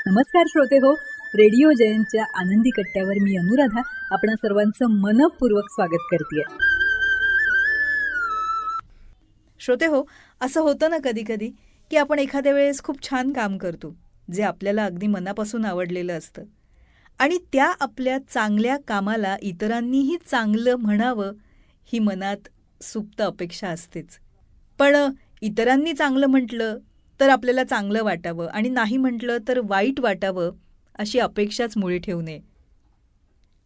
नमस्कार श्रोते हो, रेडिओ जयंतच्या आनंदी कट्ट्यावर मी अनुराधा आपणा सर्वांचं मनपूर्वक स्वागत करते. श्रोते हो, असं होतं ना कधी कधी की आपण एखाद्या वेळेस खूप छान काम करतो जे आपल्याला अगदी मनापासून आवडलेलं असतं आणि त्या आपल्या चांगल्या कामाला इतरांनीही चांगलं म्हणावं ही मनात सुप्त अपेक्षा असतेच. पण इतरांनी चांगलं म्हटलं तर आपल्याला चांगलं वाटावं आणि नाही म्हटलं तर वाईट वाटावं अशी अपेक्षाच मुळी ठेवू नये.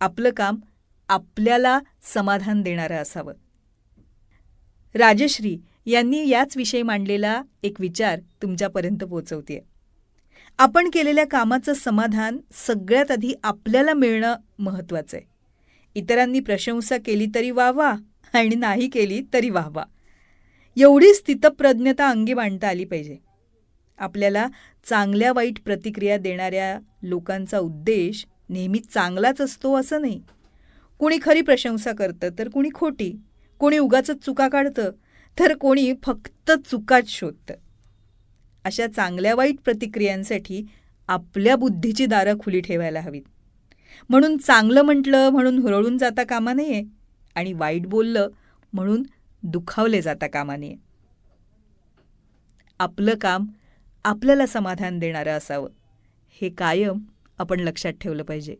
आपलं काम आपल्याला समाधान देणारं असावं. राजश्री यांनी याच विषयी मांडलेला एक विचार तुमच्यापर्यंत पोहोचवतेय. आपण केलेल्या कामाचं समाधान सगळ्यात आधी आपल्याला मिळणं महत्त्वाचं आहे. इतरांनी प्रशंसा केली तरी वाहवा आणि नाही केली तरी वाहवा, एवढी स्थितप्रज्ञता अंगी बाणता आली पाहिजे. आपल्याला चांगल्या वाईट प्रतिक्रिया देणाऱ्या लोकांचा उद्देश नेहमी चांगलाच असतो असं नाही. कुणी खरी प्रशंसा करतं तर कुणी खोटी, कोणी उगाचच चुका काढतं तर कोणी फक्त चुकाच शोधतं. अशा चांगल्या वाईट प्रतिक्रियांसाठी आपल्या बुद्धीची दारं खुली ठेवायला हवीत. म्हणून चांगलं म्हटलं म्हणून हुरळून जाता कामा नये आणि वाईट बोललं म्हणून दुखावले जाता कामा नये. आपलं काम आपल्याला समाधान देणारं असावं, हे कायम आपण लक्षात ठेवलं पाहिजे.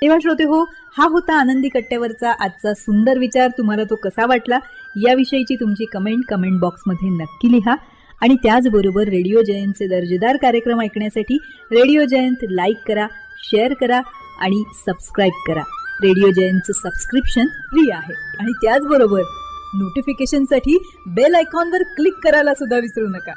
तेव्हा श्रोते हो, हा होता आनंदी कट्ट्यावरचा आजचा सुंदर विचार. तुम्हाला तो कसा वाटला याविषयीची तुमची कमेंट बॉक्समध्ये नक्की लिहा. आणि त्याचबरोबर रेडिओ जयंतचे दर्जेदार कार्यक्रम ऐकण्यासाठी रेडिओ जयंत लाईक करा, शेअर करा आणि सबस्क्राईब करा. रेडिओ जयंतचं सबस्क्रिप्शन फ्री आहे. आणि त्याचबरोबर नोटिफिकेशनसाठी बेल आयकॉनवर क्लिक करायला सुद्धा विसरू नका.